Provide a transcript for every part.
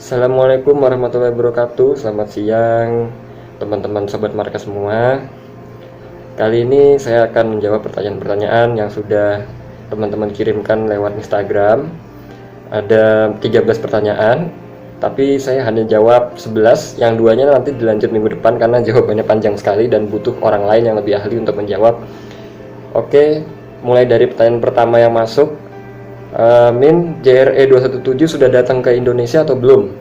Assalamualaikum warahmatullahi wabarakatuh. Selamat siang teman-teman sobat marka semua. Kali ini saya akan menjawab pertanyaan-pertanyaan yang sudah teman-teman kirimkan lewat Instagram. Ada 13 pertanyaan, tapi saya hanya jawab 11. Yang duanya nanti dilanjut minggu depan karena jawabannya panjang sekali dan butuh orang lain yang lebih ahli untuk menjawab. Oke, mulai dari pertanyaan pertama yang masuk. Min, JRE 217 sudah datang ke Indonesia atau belum?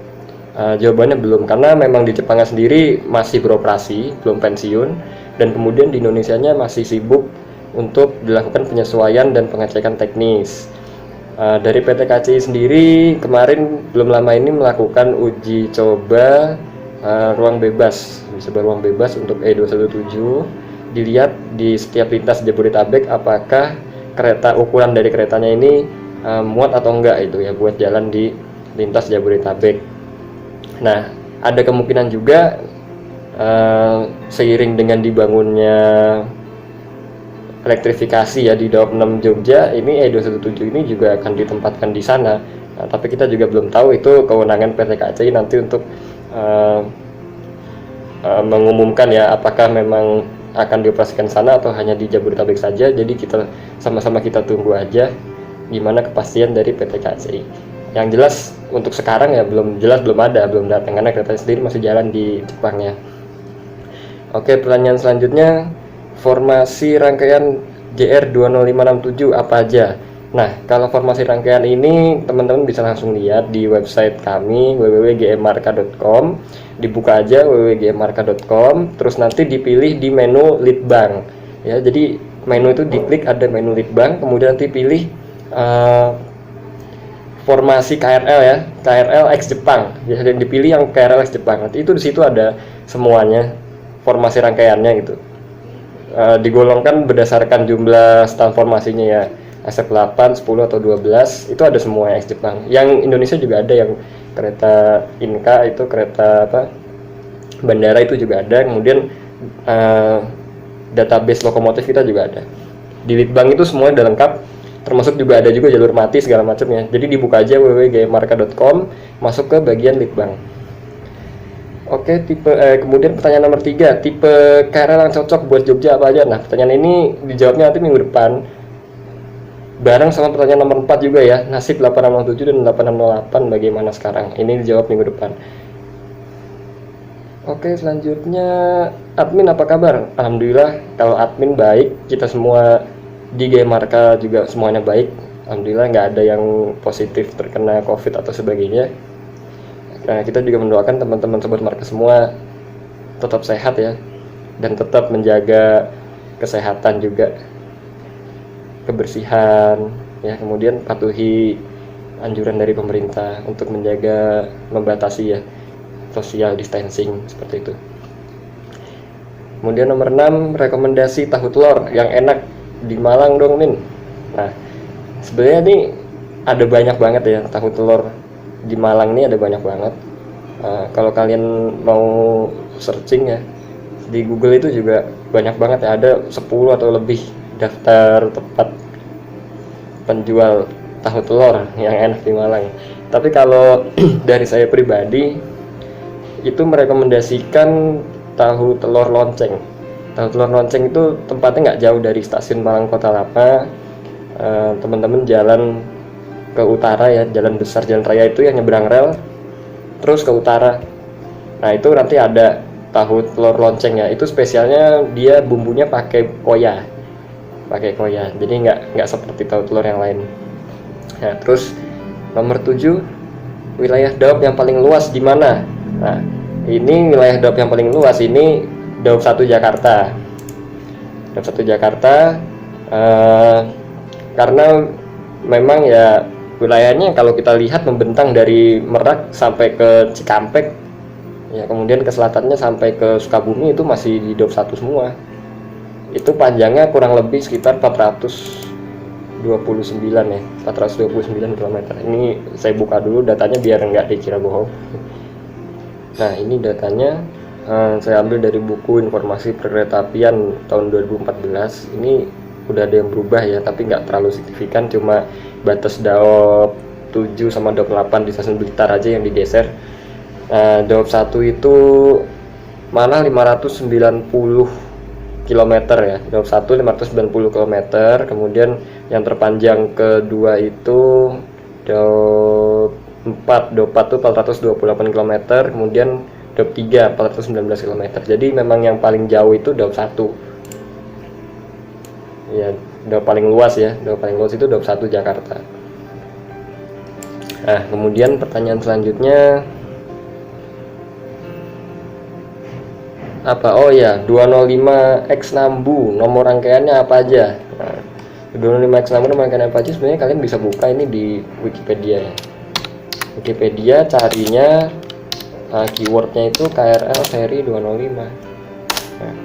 Jawabannya belum, karena memang di Jepangnya sendiri masih beroperasi, belum pensiun, dan kemudian di Indonesianya masih sibuk untuk dilakukan penyesuaian dan pengecekan teknis. Dari PT KCI sendiri kemarin belum lama ini melakukan uji coba ruang bebas, ruang bebas untuk E217. Dilihat di setiap lintas Jabodetabek apakah ukuran dari keretanya ini muat atau enggak itu ya buat jalan di lintas Jabodetabek. Nah, ada kemungkinan juga seiring dengan dibangunnya elektrifikasi ya di Daop 6 Jogja, ini E217 ini juga akan ditempatkan di sana. Nah, tapi kita juga belum tahu, itu kewenangan PT KCI nanti untuk mengumumkan ya apakah memang akan dioperasikan sana atau hanya di Jabodetabek saja. Jadi kita sama-sama kita tunggu aja gimana kepastian dari PT KCI. Yang jelas untuk sekarang ya belum datang karena kereta sendiri masih jalan di Jepangnya. Oke, pertanyaan selanjutnya, formasi rangkaian JR20567 apa aja? Nah, kalau formasi rangkaian ini teman-teman bisa langsung lihat di website kami www.gmmarka.com. Dibuka aja www.gmmarka.com, terus nanti dipilih di menu Litbang. Ya, jadi menu itu diklik, ada menu Litbang, kemudian nanti pilih formasi KRL ya, KRL X Jepang. Jadi dipilih yang KRL X Jepang. Nanti itu di situ ada semuanya formasi rangkaiannya gitu. Digolongkan berdasarkan jumlah stang formasinya ya, SF8, 10 atau 12, itu ada semua X Jepang. Yang Indonesia juga ada, yang kereta Inka itu kereta bandara itu juga ada. Kemudian database lokomotif kita juga ada. Di Litbang itu semuanya udah lengkap, termasuk juga ada juga jalur mati segala macamnya. Jadi dibuka aja www.gmmarka.com, masuk ke bagian Litbang. Oke, kemudian pertanyaan nomor 3, tipe KRL yang cocok buat Jogja apa aja? Nah, pertanyaan ini dijawabnya nanti minggu depan bareng sama pertanyaan nomor 4 juga ya, nasib 8667 dan 8608 bagaimana sekarang? Ini dijawab minggu depan. Oke, selanjutnya admin apa kabar? Alhamdulillah, kalau admin baik, kita semua di Gmmarka juga semuanya baik. Alhamdulillah, nggak ada yang positif terkena COVID atau sebagainya. Nah, kita juga mendoakan teman-teman sobat marka semua tetap sehat ya, dan tetap menjaga kesehatan juga, kebersihan ya, kemudian patuhi anjuran dari pemerintah untuk menjaga, membatasi ya social distancing seperti itu. Kemudian nomor 6, rekomendasi tahu telur yang enak di Malang dong Min. Nah, sebenarnya ini ada banyak banget ya, tahu telur di Malang ini ada banyak banget. Kalau kalian mau searching ya di Google itu juga banyak banget ya, ada 10 atau lebih daftar tempat penjual tahu telur yang enak di Malang. Tapi kalau dari saya pribadi itu merekomendasikan tahu telur lonceng. Tahu telur lonceng itu tempatnya nggak jauh dari stasiun Malang Kota Lama. Teman-teman jalan ke utara ya, jalan besar, jalan raya itu yang nyebrang rel terus ke utara. Nah, itu nanti ada tahu telur lonceng ya, itu spesialnya dia bumbunya pakai koya, jadi nggak seperti tahu telur yang lain. Nah, terus nomor 7, wilayah Daop yang paling luas di mana? Nah, ini wilayah Daop yang paling luas ini Daop 1 Jakarta. Daop 1 Jakarta karena memang ya wilayahnya kalau kita lihat membentang dari Merak sampai ke Cikampek ya, kemudian ke selatannya sampai ke Sukabumi itu masih di Daop 1 semua. Itu panjangnya kurang lebih sekitar 429 ya, 429 km. Ini saya buka dulu datanya biar nggak dikira bohong. Nah, ini datanya saya ambil dari buku informasi perkeretaapian tahun 2014. Ini udah ada yang berubah ya, tapi nggak terlalu signifikan, cuma batas Daop 7 sama Daop 8 di stasiun Blitar aja yang digeser. Nah, Daop 1 itu mana 590 km ya. Daop 1 590 km, kemudian yang terpanjang kedua itu Daop 4. Daop 4 itu 428 km, kemudian Daop 3 419 km. Jadi memang yang paling jauh itu Daop 1. Ya, Daop paling luas ya. Daop paling luas itu Daop 1 Jakarta. Nah, kemudian pertanyaan selanjutnya apa? Oh ya, 205X Nambu, nomor rangkaiannya apa aja? Nah, 205X Nambu nomor rangkaiannya apa aja? Sebenarnya kalian bisa buka ini di Wikipedia ya. Wikipedia carinya keywordnya itu KRL seri 205. Nah,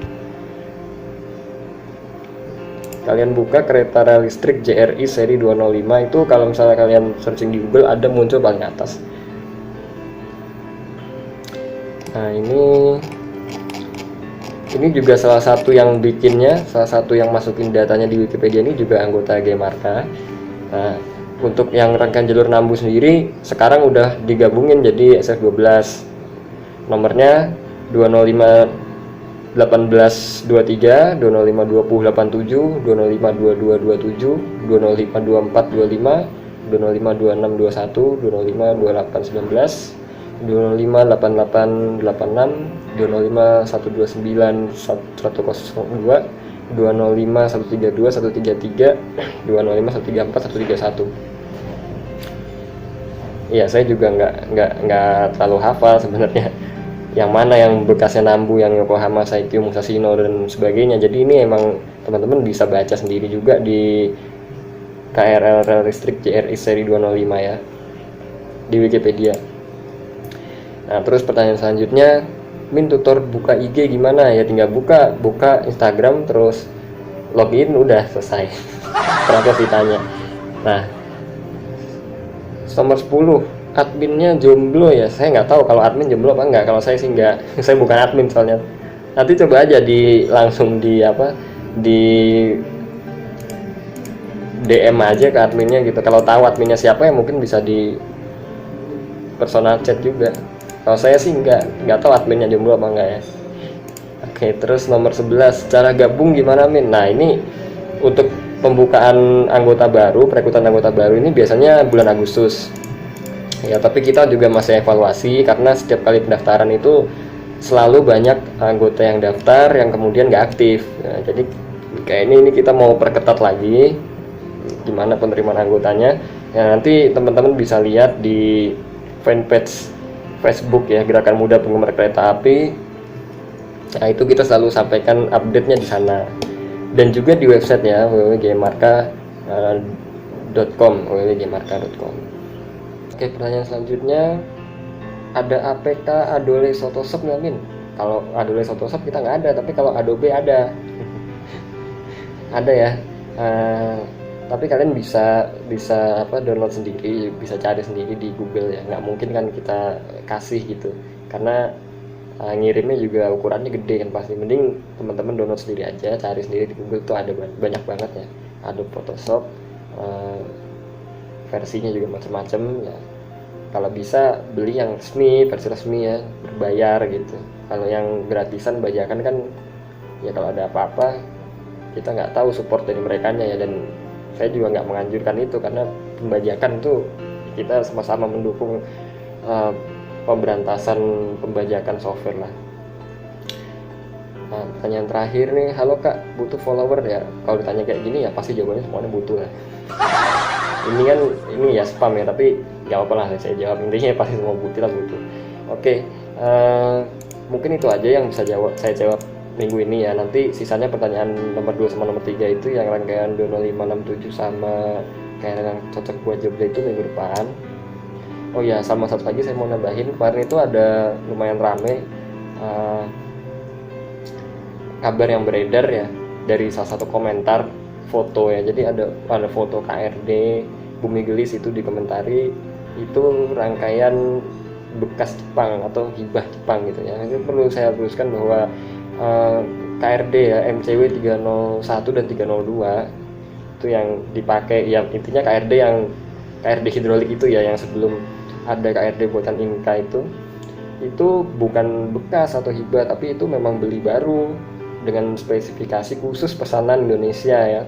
kalian buka kereta rel listrik JRI seri 205 itu, kalau misalnya kalian searching di Google ada muncul paling atas. Nah, ini juga salah satu yang bikinnya, salah satu yang masukin datanya di Wikipedia ini juga anggota Gemarka. Nah, untuk yang rangkaian jalur Nambu sendiri sekarang udah digabungin jadi SF12. Nomornya 205 1823, 205 2087, 205 2227, 205 2425, 205 2621, 205 2819, 205 8886, 205 129 102, 205 132 133, 205 134 131. Iya, saya juga nggak terlalu hafal sebenarnya yang mana yang bekasnya Nambu, yang Yokohama, Saikyo, Musashino dan sebagainya. Jadi ini emang teman-teman bisa baca sendiri juga di KRL rel listrik JRI seri 205 ya di Wikipedia. Nah, terus pertanyaan selanjutnya, Min, tutor buka IG gimana? Ya tinggal buka Instagram terus login, udah selesai. Kenapa ditanya? Nah, nomor 10, adminnya jomblo ya. Saya nggak tahu kalau admin jomblo apa enggak. Kalau saya sih nggak, saya bukan admin soalnya. Nanti coba aja langsung di DM aja ke adminnya gitu. Kalau tahu adminnya siapa ya mungkin bisa di personal chat juga. Kalau saya sih nggak tahu adminnya jomblo apa enggak ya. Oke, terus nomor 11, cara gabung gimana, Min? Nah, ini untuk pembukaan anggota baru, perekrutan anggota baru ini biasanya bulan Agustus. Ya, tapi kita juga masih evaluasi karena setiap kali pendaftaran itu selalu banyak anggota yang daftar yang kemudian nggak aktif. Nah, jadi kayak ini kita mau perketat lagi gimana penerimaan anggotanya. Ya, nanti teman-teman bisa lihat di fanpage Facebook ya, Gerakan Muda Penggemar Kereta Api. Nah, itu kita selalu sampaikan update-nya di sana. Dan juga di website ya, www.gmarka.com. Oke, pertanyaan selanjutnya, ada APK Adobe Photoshop nggak, Min? Kalau Adobe Photoshop kita nggak ada, tapi kalau Adobe ada. Ada ya. Tapi kalian bisa download sendiri, bisa cari sendiri di Google ya. Nggak mungkin kan kita kasih gitu, karena ngirimnya juga ukurannya gede kan pasti. Mending teman-teman download sendiri aja, cari sendiri di Google tuh ada banyak banget ya. Adobe Photoshop, versinya juga macam-macam ya. Kalau bisa beli yang resmi, versi resmi ya, berbayar gitu. Kalau yang gratisan bajakan kan ya, kalau ada apa-apa kita nggak tahu support dari merekanya ya. Dan saya juga nggak menganjurkan itu, karena pembajakan tuh kita sama-sama mendukung pemberantasan pembajakan software lah. Nah, pertanyaan terakhir nih, halo Kak, butuh follower ya? Kalau ditanya kayak gini ya pasti jawabannya semuanya butuh lah. Ini ya spam ya, tapi nggak apa lah saya jawab, intinya pasti semua butuh. Oke, mungkin itu aja yang bisa saya jawab minggu ini ya. Nanti sisanya pertanyaan nomor 2 sama nomor 3 itu yang rangkaian 20567 sama kayak yang cocok buat Jogja itu minggu depan. Oh ya, sama satu lagi saya mau nambahin, kemarin itu ada lumayan rame kabar yang beredar ya dari salah satu komentar foto ya. Jadi ada foto KRD Bumi Gelis itu dikomentari itu rangkaian bekas Jepang atau hibah Jepang gitu ya. Itu perlu saya teruskan bahwa KRD ya, MCW 301 dan 302 itu yang dipakai ya, intinya KRD hidrolik itu ya, yang sebelum ada KRD buatan Inka itu itu bukan bekas atau hibah, tapi itu memang beli baru dengan spesifikasi khusus pesanan Indonesia ya,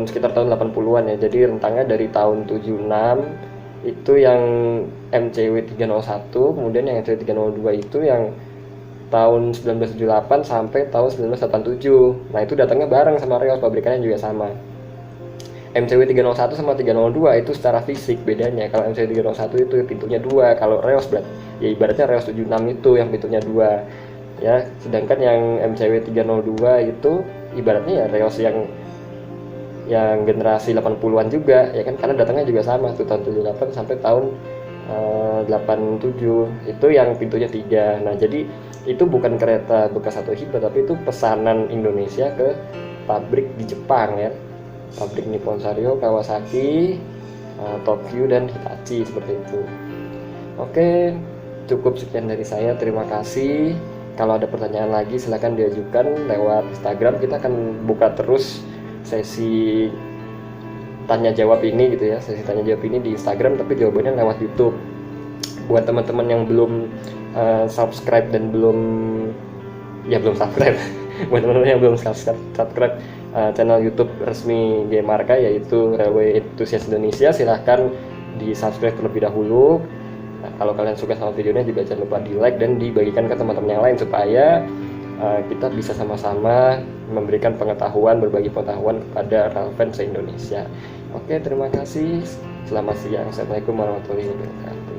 sekitar tahun 80-an ya. Jadi rentangnya dari tahun 76 itu yang MCW 301, kemudian yang MCW 302 itu yang tahun 1978 sampai tahun 1987. Nah itu datangnya bareng sama reos, pabrikannya juga sama. MCW 301 sama 302 itu secara fisik bedanya. Kalau MCW 301 itu pintunya 2, kalau reos berarti ya ibaratnya reos 76 itu yang pintunya 2 ya. Sedangkan yang MCW 302 itu ibaratnya ya reos yang generasi 80-an juga ya kan, karena datangnya juga sama tuh tahun 78 sampai tahun 87 itu yang pintunya 3. Nah jadi itu bukan kereta bekas atau hibah, tapi itu pesanan Indonesia ke pabrik di Jepang ya, pabrik Nippon Sanyo, Kawasaki, Tokyo dan Hitachi seperti itu. Oke, cukup sekian dari saya, terima kasih. Kalau ada pertanyaan lagi silahkan diajukan lewat Instagram, kita akan buka terus sesi tanya jawab ini gitu ya, sesi tanya jawab ini di Instagram, tapi jawabannya lewat YouTube. Buat teman-teman yang belum subscribe dan belum subscribe buat teman-teman yang belum subscribe channel YouTube resmi G-Marka yaitu Railway Enthusiast Indonesia, silahkan di subscribe terlebih dahulu. Nah, kalau kalian suka sama videonya juga jangan lupa di like dan dibagikan ke teman-teman yang lain supaya kita bisa sama-sama memberikan pengetahuan, berbagi pengetahuan kepada railfan se-Indonesia. Oke, terima kasih. Selamat siang. Assalamualaikum warahmatullahi wabarakatuh.